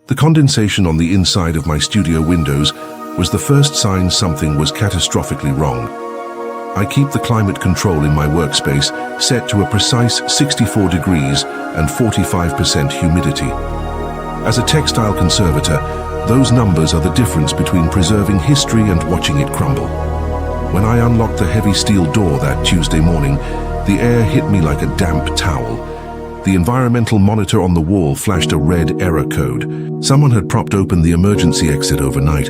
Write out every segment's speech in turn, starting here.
The condensation on the inside of my studio windows was the first sign something was catastrophically wrong. I keep the climate control in my workspace set to a precise 64 degrees and 45% humidity. As a textile conservator, those numbers are the difference between preserving history and watching it crumble. When I unlocked the heavy steel door that Tuesday morning, the air hit me like a damp towel. The environmental monitor on the wall flashed a red error code. Someone had propped open the emergency exit overnight.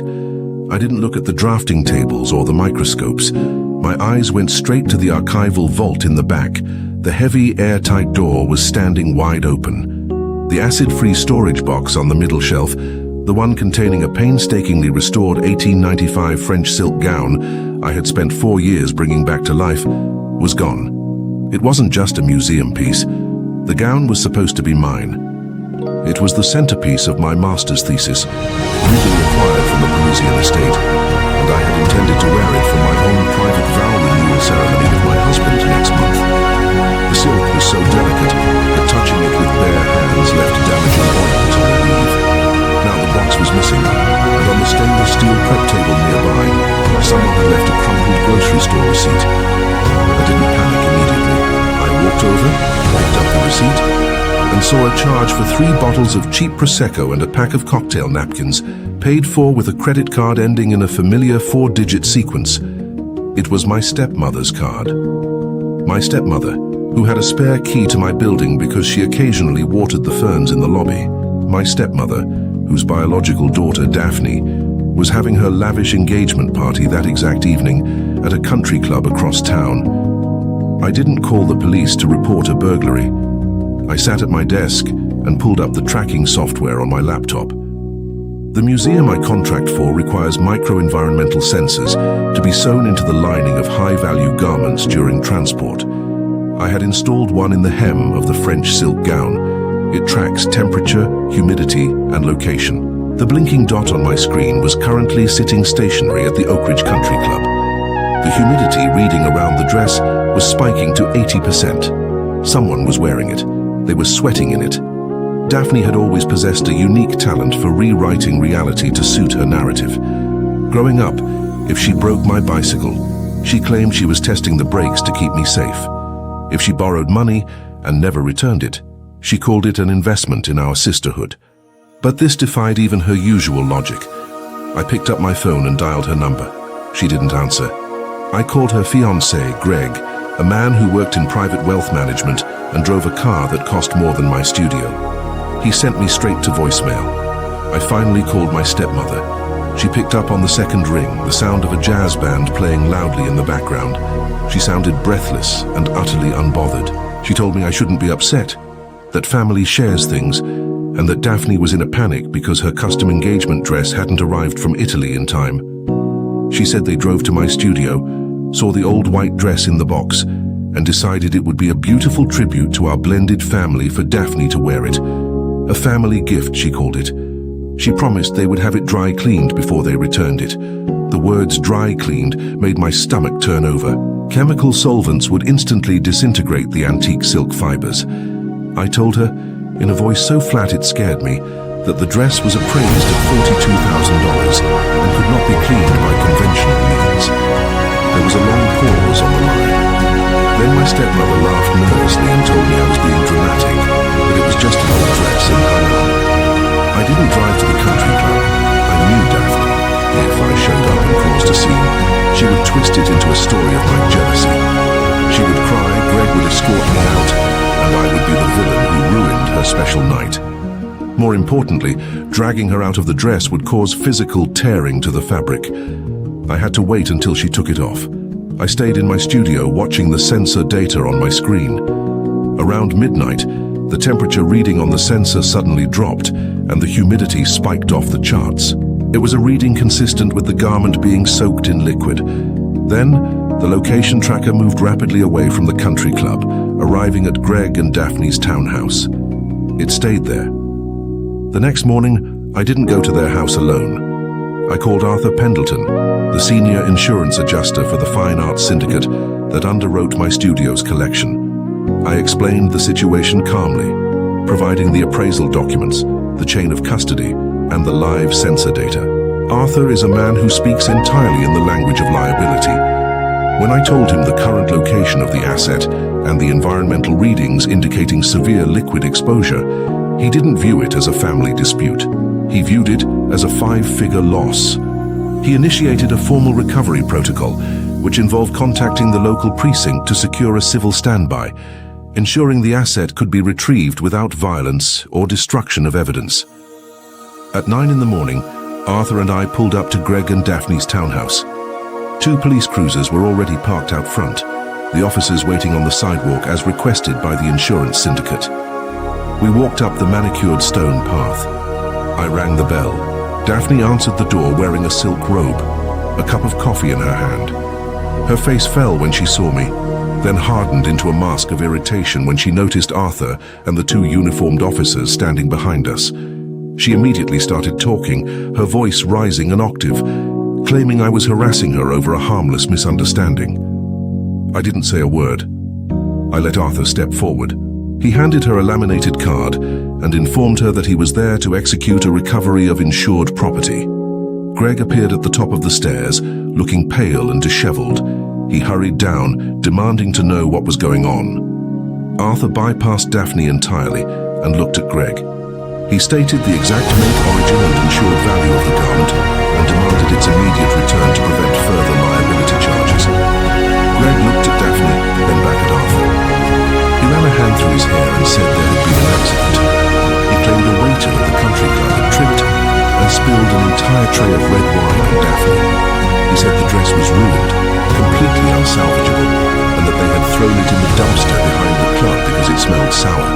I didn't look at the drafting tables or the microscopes. My eyes went straight to the archival vault in the back. The heavy, airtight door was standing wide open. The acid-free storage box on the middle shelf, the one containing a painstakingly restored 1895 French silk gown I had spent 4 years bringing back to life, was gone. It wasn't just a museum piece. The gown was supposed to be mine. It was the centerpiece of my master's thesis, legally acquired from the Parisian estate, and I had intended to wear it for my own private vow renewal ceremony with my husband next month. The silk was so delicate that touching it with bare hands left damaging oils on the weave. Now the box was missing, and on the stainless steel prep table nearby, someone had left a crumpled grocery store receipt. I didn't panic immediately. I walked over, picked up the receipt, and saw a charge for 3 bottles of cheap Prosecco and a pack of cocktail napkins, paid for with a credit card ending in a familiar 4-digit sequence. It was my stepmother's card. My stepmother, who had a spare key to my building because she occasionally watered the ferns in the lobby. My stepmother, whose biological daughter, Daphne, was having her lavish engagement party that exact evening at a country club across town. I didn't call the police to report a burglary. I sat at my desk and pulled up the tracking software on my laptop. The museum I contract for requires micro-environmental sensors to be sewn into the lining of high-value garments during transport. I had installed one in the hem of the French silk gown. It tracks temperature, humidity, and location. The blinking dot on my screen was currently sitting stationary at the Oak Ridge Country Club. The humidity reading around the dress was spiking to 80%. Someone was wearing it. They were sweating in it. Daphne had always possessed a unique talent for rewriting reality to suit her narrative. Growing up, if she broke my bicycle, she claimed she was testing the brakes to keep me safe. If she borrowed money and never returned it, she called it an investment in our sisterhood. But this defied even her usual logic. I picked up my phone and dialed her number. She didn't answer. I called her fiancé, Greg, a man who worked in private wealth management and drove a car that cost more than my studio. He sent me straight to voicemail. I finally called my stepmother. She picked up on the second ring, the sound of a jazz band playing loudly in the background. She sounded breathless and utterly unbothered. She told me I shouldn't be upset, that family shares things, and that Daphne was in a panic because her custom engagement dress hadn't arrived from Italy in time. She said they drove to my studio, saw the old white dress in the box, and decided it would be a beautiful tribute to our blended family for Daphne to wear it. A family gift, she called it. She promised they would have it dry cleaned before they returned it. The words dry cleaned made my stomach turn over. Chemical solvents would instantly disintegrate the antique silk fibers. I told her, in a voice so flat it scared me, that the dress was appraised at $42,000 and could not be cleaned by conventional means. There was a long pause on the line. Then my stepmother laughed nervously and told me I was being dramatic, that it was just an old dress and hung on. I didn't drive to the country club. I knew Daphne. If I showed up and caused a scene, she would twist it into a story of my jealousy. She would cry, Greg would escort me out, and I would be the villain who ruined her special night. More importantly, dragging her out of the dress would cause physical tearing to the fabric. I had to wait until she took it off. I stayed in my studio watching the sensor data on my screen. Around midnight, the temperature reading on the sensor suddenly dropped and the humidity spiked off the charts. It was a reading consistent with the garment being soaked in liquid. Then, the location tracker moved rapidly away from the country club, arriving at Greg and Daphne's townhouse. It stayed there. The next morning, I didn't go to their house alone. I called Arthur Pendleton, the senior insurance adjuster for the Fine Arts Syndicate that underwrote my studio's collection. I explained the situation calmly, providing the appraisal documents, the chain of custody, and the live sensor data. Arthur is a man who speaks entirely in the language of liability. When I told him the current location of the asset and the environmental readings indicating severe liquid exposure, he didn't view it as a family dispute. He viewed it as a 5-figure loss. He initiated a formal recovery protocol, which involved contacting the local precinct to secure a civil standby, ensuring the asset could be retrieved without violence or destruction of evidence. At 9 in the morning, Arthur and I pulled up to Greg and Daphne's townhouse. 2 police cruisers were already parked out front, the officers waiting on the sidewalk as requested by the insurance syndicate. We walked up the manicured stone path. I rang the bell. Daphne answered the door wearing a silk robe, a cup of coffee in her hand. Her face fell when she saw me, then hardened into a mask of irritation when she noticed Arthur and the 2 uniformed officers standing behind us. She immediately started talking, her voice rising an octave, claiming I was harassing her over a harmless misunderstanding. I didn't say a word. I let Arthur step forward. He handed her a laminated card and informed her that he was there to execute a recovery of insured property. Greg appeared at the top of the stairs, looking pale and disheveled. He hurried down, demanding to know what was going on. Arthur bypassed Daphne entirely and looked at Greg. He stated the exact make, origin and insured value of the garment and demanded its immediate return to prevent further liability charges. Greg looked at Daphne, then back at Arthur. He ran a hand through his hair and said there had been an accident. He claimed a waiter at the country club had tripped and spilled an entire tray of red wine on Daphne. He said the dress was ruined, completely unsalvageable, and that they had thrown it in the dumpster behind the club because it smelled sour.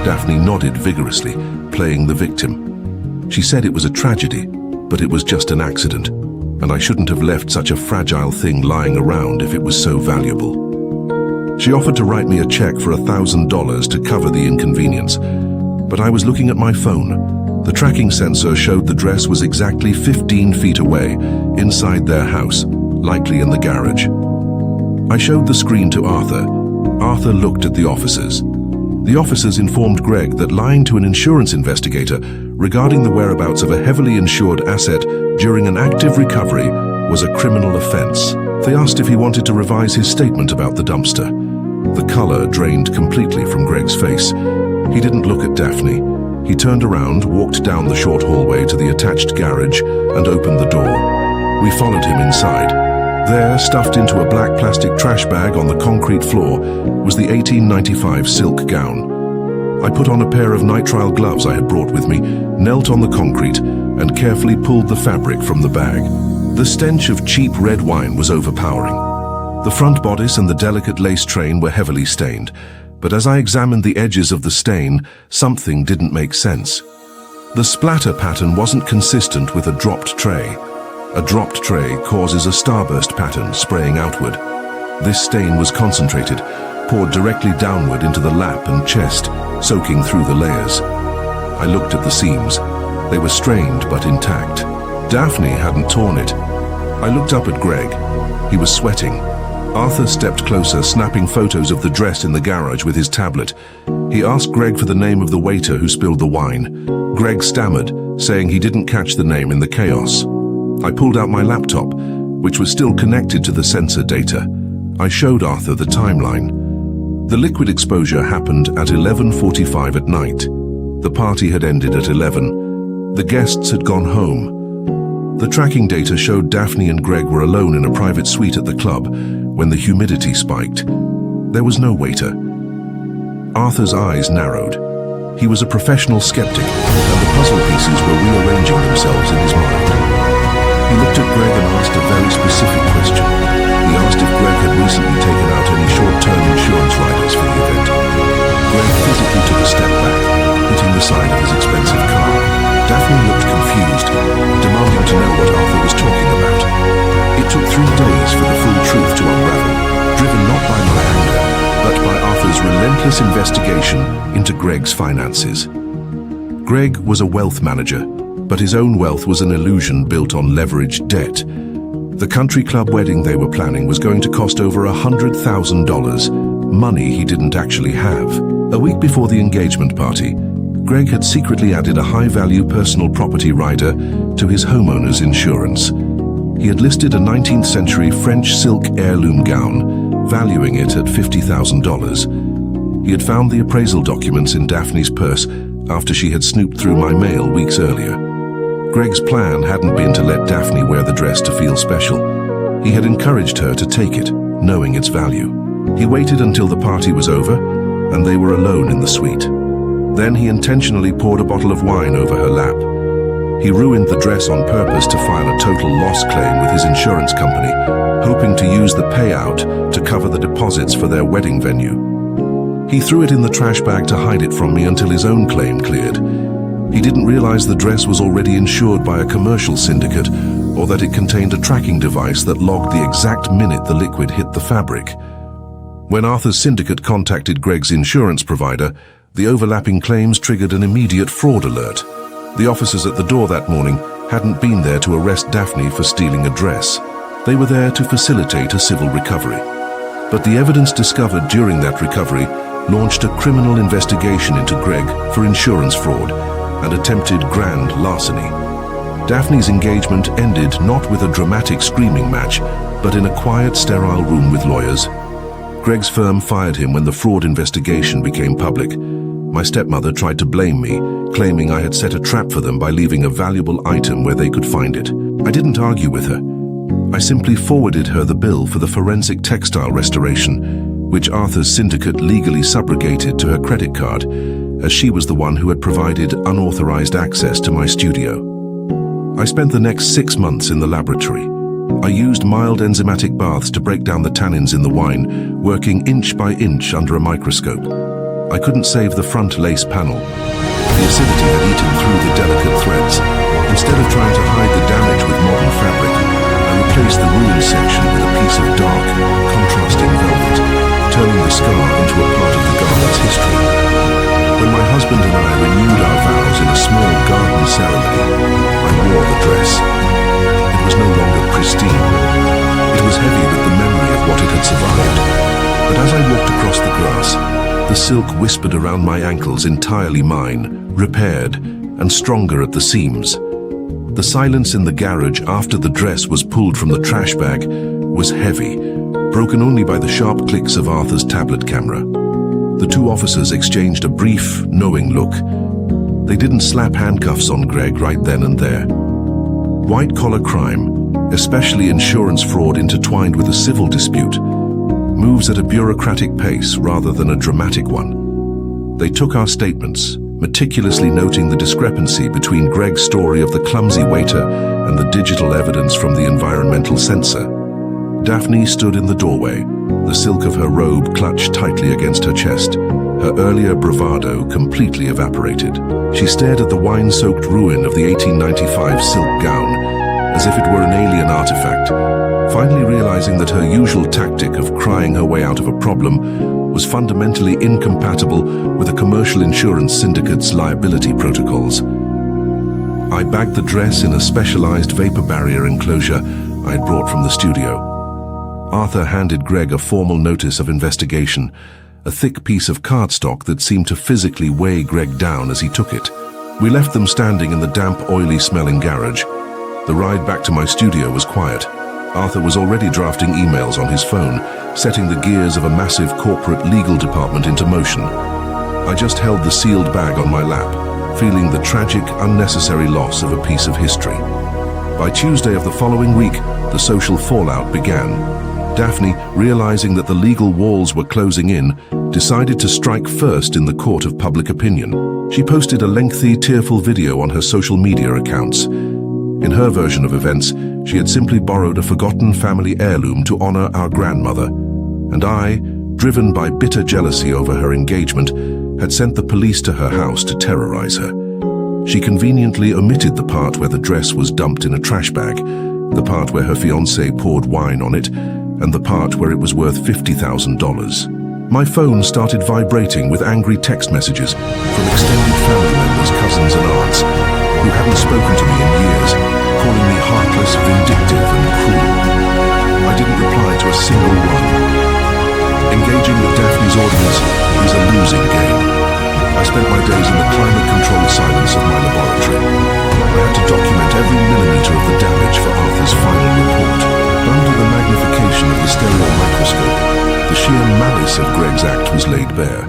Daphne nodded vigorously, playing the victim. She said it was a tragedy, but it was just an accident, and I shouldn't have left such a fragile thing lying around if it was so valuable. She offered to write me a check for $1,000 to cover the inconvenience, but I was looking at my phone. The tracking sensor showed the dress was exactly 15 feet away, inside their house, likely in the garage. I showed the screen to Arthur. Arthur looked at the officers. The officers informed Greg that lying to an insurance investigator regarding the whereabouts of a heavily insured asset during an active recovery was a criminal offense. They asked if he wanted to revise his statement about the dumpster. The color drained completely from Greg's face. He didn't look at Daphne. He turned around, walked down the short hallway to the attached garage, and opened the door. We followed him inside. There, stuffed into a black plastic trash bag on the concrete floor, was the 1895 silk gown. I put on a pair of nitrile gloves I had brought with me, knelt on the concrete, and carefully pulled the fabric from the bag. The stench of cheap red wine was overpowering. The front bodice and the delicate lace train were heavily stained, but as I examined the edges of the stain, something didn't make sense. The splatter pattern wasn't consistent with a dropped tray. A dropped tray causes a starburst pattern spraying outward. This stain was concentrated, poured directly downward into the lap and chest, soaking through the layers. I looked at the seams. They were strained but intact. Daphne hadn't torn it. I looked up at Greg. He was sweating. Arthur stepped closer, snapping photos of the dress in the garage with his tablet. He asked Greg for the name of the waiter who spilled the wine. Greg stammered, saying he didn't catch the name in the chaos. I pulled out my laptop, which was still connected to the sensor data. I showed Arthur the timeline. The liquid exposure happened at 11:45 at night. The party had ended at 11. The guests had gone home. The tracking data showed Daphne and Greg were alone in a private suite at the club when the humidity spiked. There was no waiter. Arthur's eyes narrowed. He was a professional skeptic, and the puzzle pieces were rearranging themselves in his mind. He looked at Greg and asked a very specific question. He asked if Greg had recently taken out any short-term insurance riders for the event. Greg physically took a step back, hitting the side of his expensive car. Daphne looked confused, demanding to know what Arthur was talking about. It took 3 days for the full truth to unravel, driven not by my anger, but by Arthur's relentless investigation into Greg's finances. Greg was a wealth manager, but his own wealth was an illusion built on leveraged debt. The country club wedding they were planning was going to cost over $100,000, money he didn't actually have. A week before the engagement party, Greg had secretly added a high-value personal property rider to his homeowner's insurance. He had listed a 19th century French silk heirloom gown, valuing it at $50,000. He had found the appraisal documents in Daphne's purse after she had snooped through my mail weeks earlier. Greg's plan hadn't been to let Daphne wear the dress to feel special. He had encouraged her to take it, knowing its value. He waited until the party was over, and they were alone in the suite. Then he intentionally poured a bottle of wine over her lap. He ruined the dress on purpose to file a total loss claim with his insurance company, hoping to use the payout to cover the deposits for their wedding venue. He threw it in the trash bag to hide it from me until his own claim cleared. He didn't realize the dress was already insured by a commercial syndicate, or that it contained a tracking device that logged the exact minute the liquid hit the fabric. When Arthur's syndicate contacted Greg's insurance provider, the overlapping claims triggered an immediate fraud alert. The officers at the door that morning hadn't been there to arrest Daphne for stealing a dress. They were there to facilitate a civil recovery. But the evidence discovered during that recovery launched a criminal investigation into Greg for insurance fraud and attempted grand larceny. Daphne's engagement ended not with a dramatic screaming match, but in a quiet, sterile room with lawyers. Greg's firm fired him when the fraud investigation became public. My stepmother tried to blame me, claiming I had set a trap for them by leaving a valuable item where they could find it. I didn't argue with her. I simply forwarded her the bill for the forensic textile restoration, which Arthur's syndicate legally subrogated to her credit card, as she was the one who had provided unauthorized access to my studio. I spent the next 6 months in the laboratory. I used mild enzymatic baths to break down the tannins in the wine, working inch by inch under a microscope. I couldn't save the front lace panel. The acidity had eaten through the delicate threads. Instead of trying to hide the damage with modern fabric, I replaced the ruined section with a piece of dark, contrasting velvet, turning the scar into a part of the garment's history. When my husband and I renewed our vows in a small garden ceremony, I wore the dress. It was no longer pristine. It was heavy with the memory of what it had survived. But as I walked across the grass, the silk whispered around my ankles, entirely mine, repaired, and stronger at the seams. The silence in the garage after the dress was pulled from the trash bag was heavy, broken only by the sharp clicks of Arthur's tablet camera. The two officers exchanged a brief, knowing look. They didn't slap handcuffs on Greg right then and there. White-collar crime, especially insurance fraud intertwined with a civil dispute, moves at a bureaucratic pace rather than a dramatic one. They took our statements, meticulously noting the discrepancy between Greg's story of the clumsy waiter and the digital evidence from the environmental sensor. Daphne stood in the doorway, the silk of her robe clutched tightly against her chest. Her earlier bravado completely evaporated. She stared at the wine-soaked ruin of the 1895 silk gown, as if it were an alien artifact, finally realizing that her usual tactic of crying her way out of a problem was fundamentally incompatible with a commercial insurance syndicate's liability protocols. I bagged the dress in a specialized vapor barrier enclosure I had brought from the studio. Arthur handed Greg a formal notice of investigation, a thick piece of cardstock that seemed to physically weigh Greg down as he took it. We left them standing in the damp, oily-smelling garage. The ride back to my studio was quiet. Arthur was already drafting emails on his phone, setting the gears of a massive corporate legal department into motion. I just held the sealed bag on my lap, feeling the tragic, unnecessary loss of a piece of history. By Tuesday of the following week, the social fallout began. Daphne, realizing that the legal walls were closing in, decided to strike first in the court of public opinion. She posted a lengthy, tearful video on her social media accounts. In her version of events, she had simply borrowed a forgotten family heirloom to honor our grandmother. And I, driven by bitter jealousy over her engagement, had sent the police to her house to terrorize her. She conveniently omitted the part where the dress was dumped in a trash bag, the part where her fiancé poured wine on it, and the part where it was worth $50,000. My phone started vibrating with angry text messages from extended family members, cousins and aunts, who hadn't spoken to me in years, calling me heartless, vindictive and cruel. I didn't reply to a single one. Engaging with Daphne's audience is a losing game. I spent my days in the climate-controlled silence of my laboratory. I had to document every millimeter of the damage for Arthur's final report. Under the magnification of the stereo microscope, the sheer malice of Greg's act was laid bare.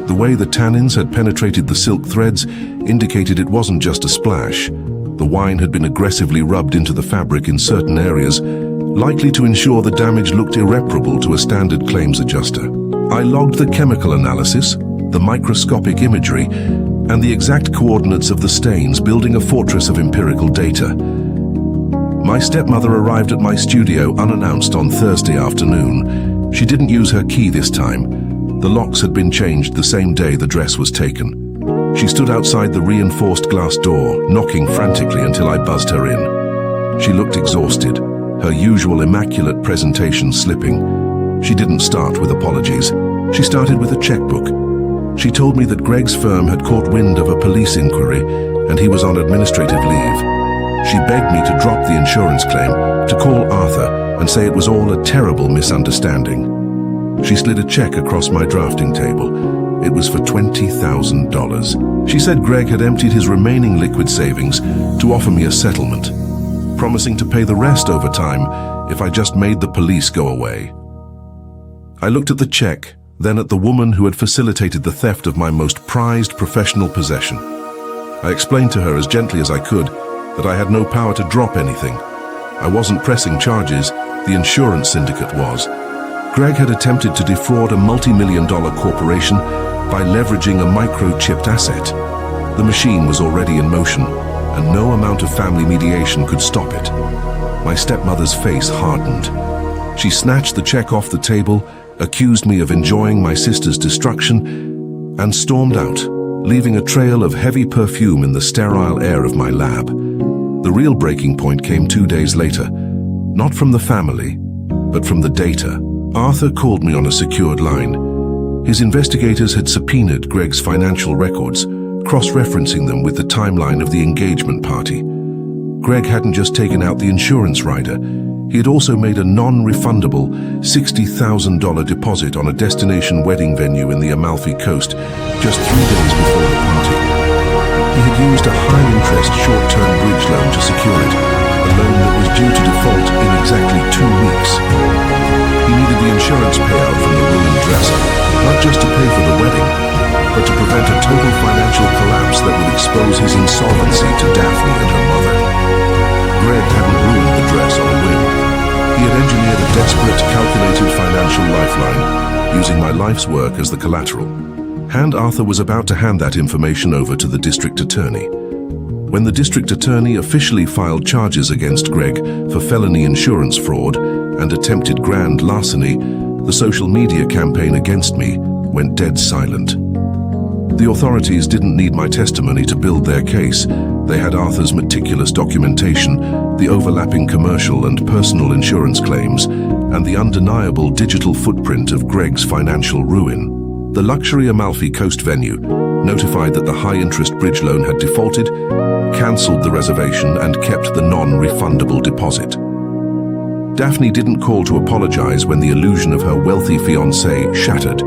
The way the tannins had penetrated the silk threads indicated it wasn't just a splash. The wine had been aggressively rubbed into the fabric in certain areas, likely to ensure the damage looked irreparable to a standard claims adjuster. I logged the chemical analysis, the microscopic imagery, and the exact coordinates of the stains, building a fortress of empirical data. My stepmother arrived at my studio unannounced on Thursday afternoon. She didn't use her key this time. The locks had been changed the same day the dress was taken. She stood outside the reinforced glass door, knocking frantically until I buzzed her in. She looked exhausted, her usual immaculate presentation slipping. She didn't start with apologies. She started with a checkbook. She told me that Greg's firm had caught wind of a police inquiry and he was on administrative leave. She begged me to drop the insurance claim, to call Arthur and say it was all a terrible misunderstanding. She slid a check across my drafting table. It was for $20,000. She said Greg had emptied his remaining liquid savings to offer me a settlement, promising to pay the rest over time if I just made the police go away. I looked at the check, then at the woman who had facilitated the theft of my most prized professional possession. I explained to her as gently as I could that I had no power to drop anything. I wasn't pressing charges, the insurance syndicate was. Greg had attempted to defraud a multi-million-dollar corporation by leveraging a microchipped asset. The machine was already in motion, and no amount of family mediation could stop it. My stepmother's face hardened. She snatched the check off the table, accused me of enjoying my sister's destruction, and stormed out, leaving a trail of heavy perfume in the sterile air of my lab. The real breaking point came 2 days later, not from the family, but from the data. Arthur called me on a secured line. His investigators had subpoenaed Greg's financial records, cross-referencing them with the timeline of the engagement party. Greg hadn't just taken out the insurance rider, he had also made a non-refundable $60,000 deposit on a destination wedding venue in the Amalfi Coast just 3 days before the party. He had used a high-interest short-term bridge loan to secure it, a loan that was due to default in exactly 2 weeks. He needed the insurance payout from the ruined dresser, not just to pay for the wedding, but to prevent a total financial collapse that would expose his insolvency to Daphne and her mother. Greg hadn't ruined the dress on a whim. He had engineered a desperate, calculated financial lifeline, using my life's work as the collateral. Arthur was about to hand that information over to the district attorney. When the district attorney officially filed charges against Greg for felony insurance fraud and attempted grand larceny, the social media campaign against me went dead silent. The authorities didn't need my testimony to build their case. They had Arthur's meticulous documentation, the overlapping commercial and personal insurance claims, and the undeniable digital footprint of Greg's financial ruin. The luxury Amalfi Coast venue, notified that the high-interest bridge loan had defaulted, cancelled the reservation and kept the non-refundable deposit. Daphne didn't call to apologize when the illusion of her wealthy fiancé shattered.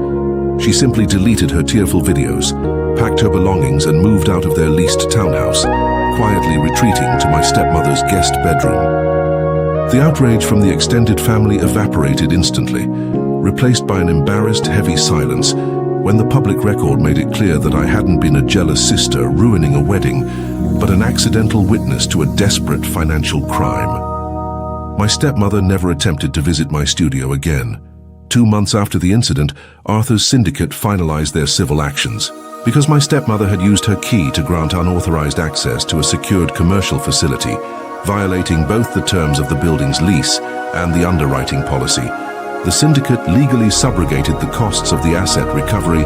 She simply deleted her tearful videos, packed her belongings and moved out of their leased townhouse, quietly retreating to my stepmother's guest bedroom. The outrage from the extended family evaporated instantly, replaced by an embarrassed, heavy silence when the public record made it clear that I hadn't been a jealous sister ruining a wedding, but an accidental witness to a desperate financial crime. My stepmother never attempted to visit my studio again. 2 months after the incident, Arthur's syndicate finalized their civil actions. Because my stepmother had used her key to grant unauthorized access to a secured commercial facility, violating both the terms of the building's lease and the underwriting policy, the syndicate legally subrogated the costs of the asset recovery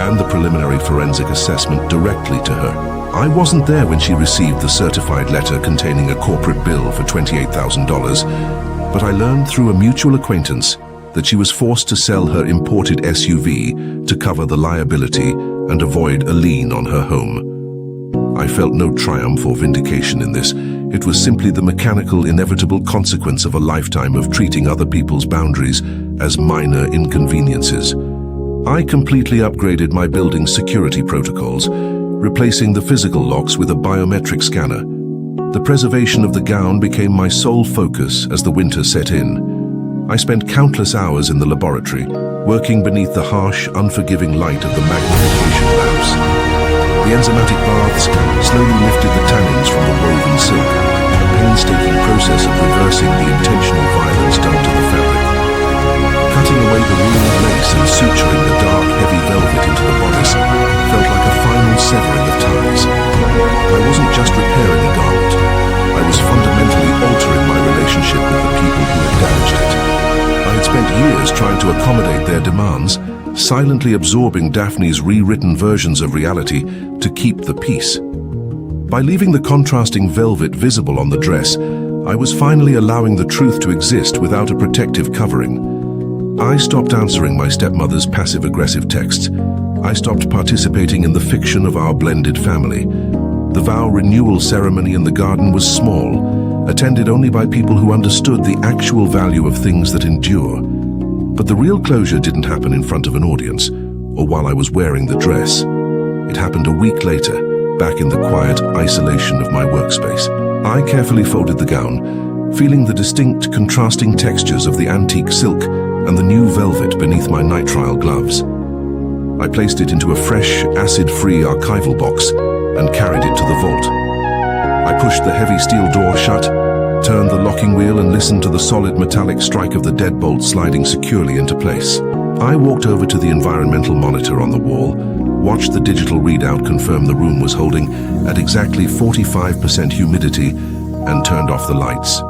and the preliminary forensic assessment directly to her. I wasn't there when she received the certified letter containing a corporate bill for $28,000, but I learned through a mutual acquaintance that she was forced to sell her imported SUV to cover the liability and avoid a lien on her home. I felt no triumph or vindication in this. It was simply the mechanical, inevitable consequence of a lifetime of treating other people's boundaries as minor inconveniences. I completely upgraded my building's security protocols, replacing the physical locks with a biometric scanner. The preservation of the gown became my sole focus as the winter set in. I spent countless hours in the laboratory, working beneath the harsh, unforgiving light of the magnification lamps. The enzymatic baths slowly lifted the tannins from the woven silk, a painstaking process of reversing the intentional violence done to the fabric. Cutting away the ruined lace and suturing the dark, heavy velvet into the bodice felt like a final severing of ties. I wasn't just repairing a garment. I was fundamentally altering my relationship with the people who had damaged it. I had spent years trying to accommodate their demands, silently absorbing Daphne's rewritten versions of reality to keep the peace. By leaving the contrasting velvet visible on the dress, I was finally allowing the truth to exist without a protective covering. I stopped answering my stepmother's passive-aggressive texts. I stopped participating in the fiction of our blended family. The vow renewal ceremony in the garden was small, attended only by people who understood the actual value of things that endure. But the real closure didn't happen in front of an audience, or while I was wearing the dress. It happened a week later, back in the quiet isolation of my workspace. I carefully folded the gown, feeling the distinct contrasting textures of the antique silk and the new velvet beneath my nitrile gloves. I placed it into a fresh, acid-free archival box and carried it to the vault. I pushed the heavy steel door shut, turned the locking wheel and listened to the solid metallic strike of the deadbolt sliding securely into place. I walked over to the environmental monitor on the wall, watched the digital readout confirm the room was holding at exactly 45% humidity, and turned off the lights.